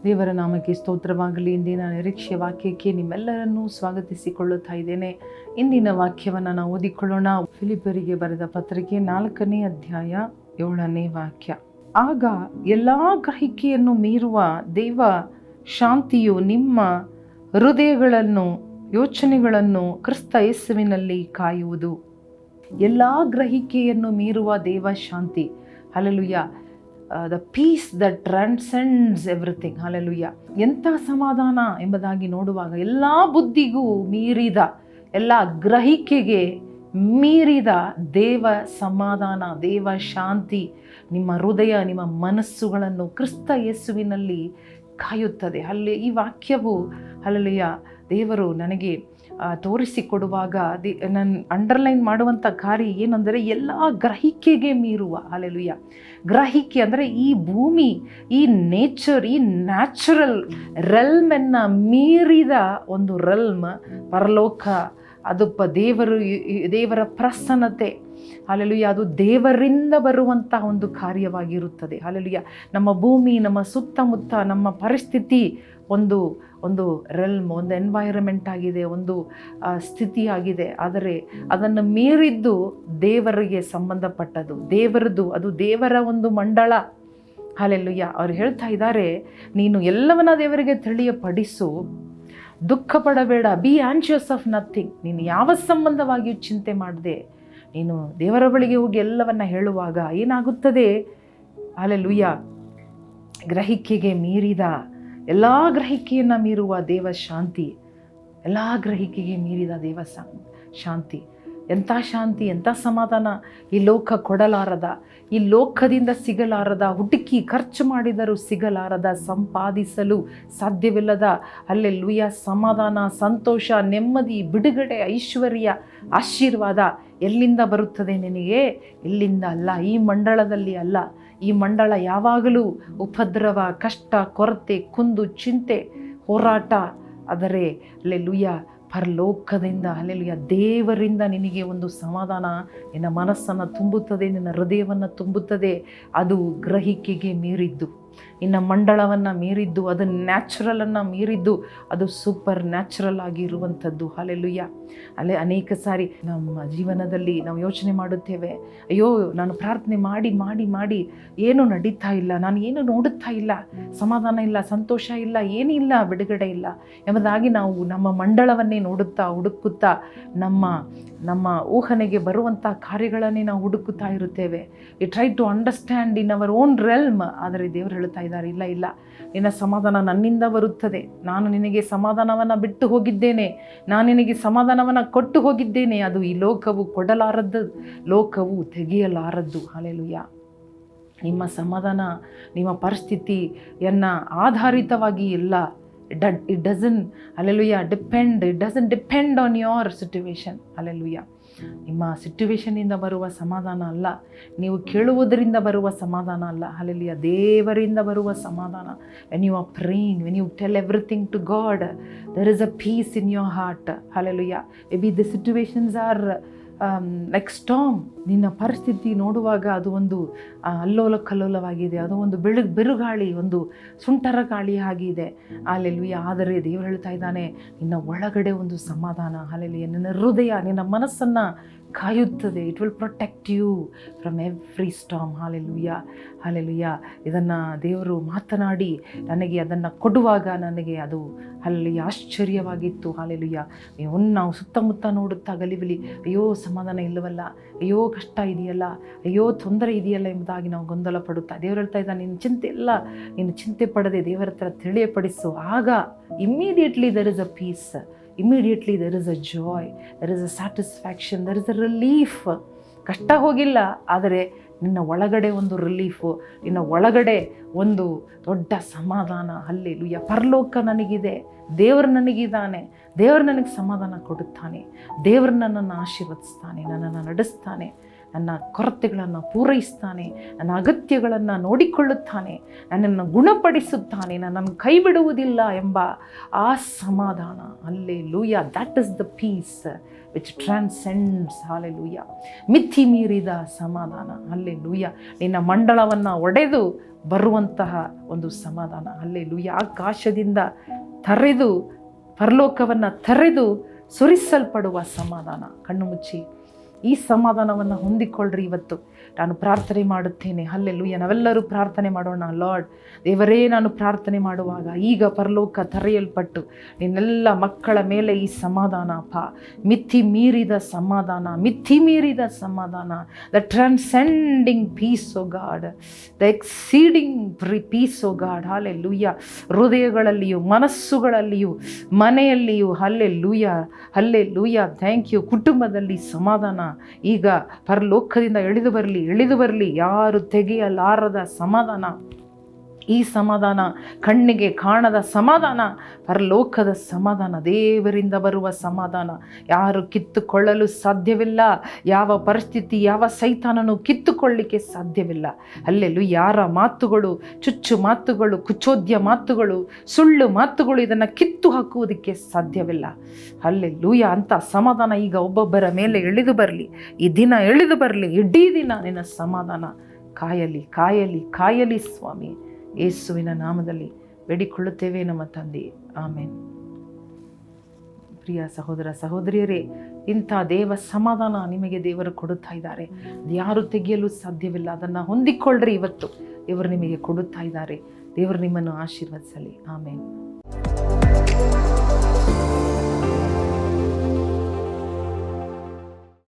ದೇವರ ನಾಮಕ್ಕೆ ಸ್ತೋತ್ರವಾಗಲಿ. ಇಂದಿನ ನಿರೀಕ್ಷೆ ವಾಕ್ಯಕ್ಕೆ ನಿಮ್ಮೆಲ್ಲರನ್ನೂ ಸ್ವಾಗತಿಸಿಕೊಳ್ಳುತ್ತಾ ಇದ್ದೇನೆ. ಇಂದಿನ ವಾಕ್ಯವನ್ನು ನಾವು ಓದಿಕೊಳ್ಳೋಣ. ಫಿಲಿಪ್ಪರಿಗೆ ಬರೆದ ಪತ್ರಿಕೆ 4ನೇ ಅಧ್ಯಾಯ 7ನೇ ವಾಕ್ಯ. ಆಗ ಎಲ್ಲ ಗ್ರಹಿಕೆಯನ್ನು ಮೀರುವ ದೇವ ಶಾಂತಿಯು ನಿಮ್ಮ ಹೃದಯಗಳನ್ನು ಯೋಚನೆಗಳನ್ನು ಕ್ರಿಸ್ತ ಯೇಸುವಿನಲ್ಲಿ ಕಾಯುವುದು. ಎಲ್ಲ ಗ್ರಹಿಕೆಯನ್ನು ಮೀರುವ ದೇವ ಶಾಂತಿ. Hallelujah. The peace that transcends everything. Hallelujah. ಎಂಥ ಸಮಾಧಾನ ಎಂಬುದಾಗಿ ನೋಡುವಾಗ ಎಲ್ಲ ಬುದ್ಧಿಗೂ ಮೀರಿದ, ಎಲ್ಲ ಗ್ರಹಿಕೆಗೆ ಮೀರಿದ ದೇವ ಸಮಾಧಾನ, ದೇವ ಶಾಂತಿ ನಿಮ್ಮ ಹೃದಯ, ನಿಮ್ಮ ಮನಸ್ಸುಗಳನ್ನು ಕ್ರಿಸ್ತ ಯೇಸುವಿನಲ್ಲಿ ಕಾಯುತ್ತದೆ. ಈ ವಾಕ್ಯವು ಹಲ್ಲೆಲೂಯಾ ದೇವರು ನನಗೆ ತೋರಿಸಿಕೊಡುವಾಗ ನಾನು ಅಂಡರ್ಲೈನ್ ಮಾಡುವಂಥ ಕಾರ್ಯ ಏನಂದರೆ ಎಲ್ಲ ಗ್ರಹಿಕೆಗೆ ಮೀರುವ. ಹಲ್ಲೆಲೂಯಾ. ಗ್ರಹಿಕೆ ಅಂದರೆ ಈ ಭೂಮಿ, ಈ ನೇಚರ್, ಈ ನ್ಯಾಚುರಲ್ ರೆಲ್ಮನ್ನು ಮೀರಿದ ಒಂದು ರೆಲ್ಮ್ ಪರಲೋಕ. ಅದು ದೇವರ ಪ್ರಸನ್ನತೆ. ಹಲ್ಲೆಲೂಯಾ. ಅದು ದೇವರಿಂದ ಬರುವಂಥ ಒಂದು ಕಾರ್ಯವಾಗಿರುತ್ತದೆ. ಹಲ್ಲೆಲೂಯಾ. ನಮ್ಮ ಭೂಮಿ, ನಮ್ಮ ಸುತ್ತಮುತ್ತ, ನಮ್ಮ ಪರಿಸ್ಥಿತಿ ಒಂದು ರೆಲ್ಮ್, ಒಂದು ಎನ್ವೈರಮೆಂಟ್ ಆಗಿದೆ, ಒಂದು ಸ್ಥಿತಿಯಾಗಿದೆ. ಆದರೆ ಅದನ್ನು ಮೀರಿದ್ದು ದೇವರಿಗೆ ಸಂಬಂಧಪಟ್ಟದ್ದು, ದೇವರದು. ಅದು ದೇವರ ಒಂದು ಮಂಡಳ. ಹಲ್ಲೆಲೂಯಾ. ಅವ್ರು ಹೇಳ್ತಾ ಇದ್ದಾರೆ, ನೀನು ಎಲ್ಲವನ್ನ ದೇವರಿಗೆ ತಿಳಿಯಪಡಿಸು, ದುಃಖ ಪಡಬೇಡ, ಬಿ ಆನ್ಷಿಯಸ್ ಆಫ್ ನಥಿಂಗ್. ನೀನು ಯಾವ ಸಂಬಂಧವಾಗಿಯೂ ಚಿಂತೆ ಮಾಡದೆ ನೀನು ದೇವರ ಬಳಿಗೆ ಹೋಗಿ ಎಲ್ಲವನ್ನ ಹೇಳುವಾಗ ಏನಾಗುತ್ತದೆ? ಹಲ್ಲೆಲೂಯಾ. ಗ್ರಹಿಕೆಗೆ ಮೀರಿದ, ಎಲ್ಲ ಗ್ರಹಿಕೆಯನ್ನು ಮೀರುವ ದೇವ ಶಾಂತಿ, ಎಲ್ಲ ಗ್ರಹಿಕೆಗೆ ಮೀರಿದ ದೇವ ಶಾಂತಿ. ಎಂಥ ಶಾಂತಿ, ಎಂಥ ಸಮಾಧಾನ ಈ ಲೋಕ ಕೊಡಲಾರದ, ಈ ಲೋಕದಿಂದ ಸಿಗಲಾರದ, ಹುಡುಕಿ ಖರ್ಚು ಮಾಡಿದರೂ ಸಿಗಲಾರದ, ಸಂಪಾದಿಸಲು ಸಾಧ್ಯವಿಲ್ಲದ ಹಲ್ಲೆಲೂಯಾ ಸಮಾಧಾನ, ಸಂತೋಷ, ನೆಮ್ಮದಿ, ಬಿಡುಗಡೆ, ಐಶ್ವರ್ಯ, ಆಶೀರ್ವಾದ ಎಲ್ಲಿಂದ ಬರುತ್ತದೆ ನಿನಗೆ? ಇಲ್ಲಿಂದ ಅಲ್ಲ, ಈ ಮಂಡಳದಲ್ಲಿ ಅಲ್ಲ. ಈ ಮಂಡಳ ಯಾವಾಗಲೂ ಉಪದ್ರವ, ಕಷ್ಟ, ಕೊರತೆ, ಕುಂದು, ಚಿಂತೆ, ಹೋರಾಟ. ಆದರೆ ಹಲ್ಲೆಲೂಯಾ ಪರಲೋಕದಿಂದ, ಹಲ್ಲೆಲೂಯಾ ದೇವರಿಂದ ನಿನಗೆ ಒಂದು ಸಮಾಧಾನ ನಿನ್ನ ಮನಸ್ಸನ್ನು ತುಂಬುತ್ತದೆ, ನಿನ್ನ ಹೃದಯವನ್ನು ತುಂಬುತ್ತದೆ. ಅದು ಗ್ರಹಿಕೆಗೆ ಮೀರಿದ್ದು, ನಿನ್ನ ಮಂಡಳವನ್ನು ಮೀರಿದ್ದು, ಅದು ನ್ಯಾಚುರಲನ್ನು ಮೀರಿದ್ದು, ಅದು ಸೂಪರ್ ನ್ಯಾಚುರಲ್ ಆಗಿರುವಂಥದ್ದು. ಹಲ್ಲೆಲೂಯಾ. ಅನೇಕ ಸಾರಿ ನಮ್ಮ ಜೀವನದಲ್ಲಿ ನಾವು ಯೋಚನೆ ಮಾಡುತ್ತೇವೆ, ಅಯ್ಯೋ ನಾನು ಪ್ರಾರ್ಥನೆ ಮಾಡಿ ಮಾಡಿ ಮಾಡಿ ಏನೂ ನಡೀತಾ ಇಲ್ಲ, ನಾನು ಏನು ನೋಡುತ್ತಾ ಇಲ್ಲ, ಸಮಾಧಾನ ಇಲ್ಲ, ಸಂತೋಷ ಇಲ್ಲ, ಏನಿಲ್ಲ, ಬಿಡುಗಡೆ ಇಲ್ಲ ಎಂಬುದಾಗಿ ನಾವು ನಮ್ಮ ಮಂಡಳವನ್ನೇ ನೋಡುತ್ತಾ ಹುಡುಕುತ್ತಾ ನಮ್ಮ ಊಹನೆಗೆ ಬರುವಂಥ ಕಾರ್ಯಗಳನ್ನೇ ನಾವು ಹುಡುಕುತ್ತಾ ಇರುತ್ತೇವೆ. We try to understand in our own realm. ಆದರೆ ದೇವರು ಹೇಳ್ತಾ ಇದ್ದಾರೆ, ಇಲ್ಲ, ನಿನ್ನ ಸಮಾಧಾನ ನನ್ನಿಂದ ಬರುತ್ತದೆ. ನಾನು ನಿನಗೆ ಸಮಾಧಾನವನ್ನು ಬಿಟ್ಟು ಹೋಗಿದ್ದೇನೆ, ನಾನು ನಿನಗೆ ಸಮಾಧಾನವನ್ನು ಕೊಟ್ಟು ಹೋಗಿದ್ದೇನೆ. ಅದು ಈ ಲೋಕವು ಕೊಡಲಾರದ್ದು, ಲೋಕವು ತೆಗೆಯಲಾರದ್ದು. ಹಲ್ಲೆಲೂಯಾ. ನಿಮ್ಮ ಸಮಾಧಾನ ನಿಮ್ಮ ಪರಿಸ್ಥಿತಿಯನ್ನು ಆಧಾರಿತವಾಗಿ ಇಲ್ಲ. It doesn't depend on your situation. Hallelujah. ನಿಮ್ಮ ಸಿಟ್ಯುವೇಷನಿಂದ ಬರುವ ಸಮಾಧಾನ ಅಲ್ಲ, ನೀವು ಕೇಳುವುದರಿಂದ ಬರುವ ಸಮಾಧಾನ ಅಲ್ಲ. ಹಲ್ಲೆಲೂಯಾ. ದೇವರಿಂದ ಬರುವ ಸಮಾಧಾನ. when you are praying, when you tell everything to God, there is a peace in your heart. hallelujah. Maybe the situations are like storm. ನಿನ್ನ ಪರಿಸ್ಥಿತಿ ನೋಡುವಾಗ ಅದು ಒಂದು ಅಲ್ಲೋಲ ಕಲ್ಲೋಲವಾಗಿದೆ, ಅದು ಒಂದು ಬಿರುಗಾಳಿ, ಒಂದು ಸುಂಟರ ಗಾಳಿ ಆಗಿದೆ. ಹಲ್ಲೆಲೂಯಾ. ಆದರೆ ದೇವರು ಹೇಳ್ತಾ ಇದ್ದಾನೆ, ನಿನ್ನ ಒಳಗಡೆ ಒಂದು ಸಮಾಧಾನ. ಹಲ್ಲೆಲೂಯಾ. ನಿನ್ನ ಹೃದಯ, ನಿನ್ನ ಮನಸ್ಸನ್ನು ಕಾಯುತ್ತದೆ. It will protect you from every storm. Hallelujah. Hallelujah. ಇದನ್ನು ದೇವರು ಮಾತನಾಡಿ ನನಗೆ ಅದನ್ನು ಕೊಡುವಾಗ ನನಗೆ ಅದು ಹಲ್ಲೆಲೂಯಾ ಆಶ್ಚರ್ಯವಾಗಿತ್ತು. ಹಲ್ಲೆಲೂಯಾ. ನಾವು ಸುತ್ತಮುತ್ತ ನೋಡುತ್ತಾ ಗಲಿಬಿಲಿ, ಅಯ್ಯೋ ಸಮಾಧಾನ ಇಲ್ಲವಲ್ಲ, ಅಯ್ಯೋ ಕಷ್ಟ ಇದೆಯಲ್ಲ, ಅಯ್ಯೋ ತೊಂದರೆ ಇದೆಯಲ್ಲ ಎಂಬುದಾಗಿ ನಾವು ಗೊಂದಲ ಪಡುತ್ತಾ, ದೇವರು ಹೇಳ್ತಾ ಇದ್ದಾನೆ, ನಿನ್ನ ಚಿಂತೆ ಇಲ್ಲ, ನೀನು ಚಿಂತೆ ಪಡದೆ ದೇವರ ಹತ್ರ ತಿಳಿಯಪಡಿಸು. ಆಗ immediately there is a peace, immediately there is a joy, there is a satisfaction, there is a relief. ಕಷ್ಟ ಹೋಗಿಲ್ಲ, ಆದರೆ ನಿನ್ನ ಒಳಗಡೆ ಒಂದು ರಿಲೀಫು, ನಿನ್ನ ಒಳಗಡೆ ಒಂದು ದೊಡ್ಡ ಸಮಾಧಾನ. ಹಲ್ಲೆಲೂಯಾ. ಪರಲೋಕ ನನಗಿದೆ, ದೇವರು ನನಗಿದ್ದಾನೆ, ದೇವರು ನನಗೆ ಸಮಾಧಾನ ಕೊಡುತ್ತಾನೆ, ದೇವರು ನನ್ನನ್ನು ಆಶೀರ್ವದಿಸ್ತಾನೆ, ನನ್ನನ್ನು ನಡೆಸ್ತಾನೆ, ನನ್ನ ಕೊರತೆಗಳನ್ನು ಪೂರೈಸ್ತಾನೆ, ನನ್ನ ಅಗತ್ಯಗಳನ್ನು ನೋಡಿಕೊಳ್ಳುತ್ತಾನೆ, ನನ್ನನ್ನು ಗುಣಪಡಿಸುತ್ತಾನೆ, ನನ್ನನ್ನು ಕೈ ಬಿಡುವುದಿಲ್ಲ ಎಂಬ ಆ ಸಮಾಧಾನ. Hallelujah. That is the peace which transcends. Hallelujah. ಮಿತಿ ಮೀರಿದ ಸಮಾಧಾನ. ಹಲ್ಲೆಲೂಯಾ. ನಿನ್ನ ಮಂಡಳವನ್ನು ಒಡೆದು ಬರುವಂತಹ ಒಂದು ಸಮಾಧಾನ. ಹಲ್ಲೆಲೂಯಾ. ಆಕಾಶದಿಂದ ತರೆದು ಪರಲೋಕವನ್ನು ತರೆದು ಸುರಿಸಲ್ಪಡುವ ಸಮಾಧಾನ. ಕಣ್ಣು ಮುಚ್ಚಿ ಈ ಸಮಾಧಾನವನ್ನು ಹೊಂದಿಕೊಳ್ಳ್ರಿ. ಇವತ್ತು ನಾನು ಪ್ರಾರ್ಥನೆ ಮಾಡುತ್ತೇನೆ. ಹಲ್ಲೆಲೂಯಾ. ನಾವೆಲ್ಲರೂ ಪ್ರಾರ್ಥನೆ ಮಾಡೋಣ. ಲಾರ್ಡ್ ದೇವರೇ, ನಾನು ಪ್ರಾರ್ಥನೆ ಮಾಡುವಾಗ ಈಗ ಪರಲೋಕ ತೆರೆಯಲ್ಪಟ್ಟು ನಿನ್ನೆಲ್ಲ ಮಕ್ಕಳ ಮೇಲೆ ಈ ಸಮಾಧಾನ ಅಪ್ಪ, ಮಿತಿ ಮೀರಿದ ಸಮಾಧಾನ, ಮಿತಿ ಮೀರಿದ ಸಮಾಧಾನ, the transcending peace O God, the exceeding peace O God. Hallelujah. ಹೃದಯಗಳಲ್ಲಿಯೂ ಮನಸ್ಸುಗಳಲ್ಲಿಯೂ ಮನೆಯಲ್ಲಿಯೂ ಹಲ್ಲೆಲೂಯಾ, ಹಲ್ಲೆಲೂಯಾ. Thank you. ಕುಟುಂಬದಲ್ಲಿ ಸಮಾಧಾನ ಈಗ ಪರಲೋಕದಿಂದ ಇಳಿದು ಬರಲಿ. ಯಾರು ತೆಗೆಯಲಾರದ ಸಮಾಧಾನ. ಈ ಸಮಾಧಾನ ಕಣ್ಣಿಗೆ ಕಾಣದ ಸಮಾಧಾನ, ಪರಲೋಕದ ಸಮಾಧಾನ, ದೇವರಿಂದ ಬರುವ ಸಮಾಧಾನ. ಯಾರು ಕಿತ್ತುಕೊಳ್ಳಲು ಸಾಧ್ಯವಿಲ್ಲ. ಯಾವ ಪರಿಸ್ಥಿತಿ, ಯಾವ ಸೈತಾನನು ಕಿತ್ತುಕೊಳ್ಳಲಿಕ್ಕೆ ಸಾಧ್ಯವಿಲ್ಲ. ಅಲ್ಲೆಲ್ಲೂ ಯಾರ ಮಾತುಗಳು, ಚುಚ್ಚು ಮಾತುಗಳು, ಕುಚೋದ್ಯ ಮಾತುಗಳು, ಸುಳ್ಳು ಮಾತುಗಳು ಇದನ್ನು ಕಿತ್ತು ಹಾಕುವುದಕ್ಕೆ ಸಾಧ್ಯವಿಲ್ಲ. ಹಲ್ಲೆಲೂಯಾ. ಅಂತ ಸಮಾಧಾನ ಈಗ ಒಬ್ಬೊಬ್ಬರ ಮೇಲೆ ಇಳಿದು ಬರಲಿ. ಈ ದಿನ ಇಳಿದು ಬರಲಿ. ಇಡೀ ದಿನ ನಿನ್ನ ಸಮಾಧಾನ ಕಾಯಲಿ ಸ್ವಾಮಿ. ಯೇಸುವಿನ ನಾಮದಲ್ಲಿ ಬೇಡಿಕೊಳ್ಳುತ್ತೇವೆ ನಮ್ಮ ತಂದೆ. ಆಮೇನ್. ಪ್ರಿಯ ಸಹೋದರ ಸಹೋದರಿಯರೇ, ಇಂಥ ದೇವ ಸಮಾಧಾನ ನಿಮಗೆ ದೇವರು ಕೊಡುತ್ತಾ ಇದ್ದಾರೆ. ಯಾರು ತೆಗೆಯಲು ಸಾಧ್ಯವಿಲ್ಲ. ಅದನ್ನು ಹೊಂದಿಕೊಳ್ಳ್ರಿ. ಇವತ್ತು ದೇವರು ನಿಮಗೆ ಕೊಡುತ್ತಾ ಇದ್ದಾರೆ. ದೇವರು ನಿಮ್ಮನ್ನು ಆಶೀರ್ವದಿಸಲಿ. ಆಮೇನ್.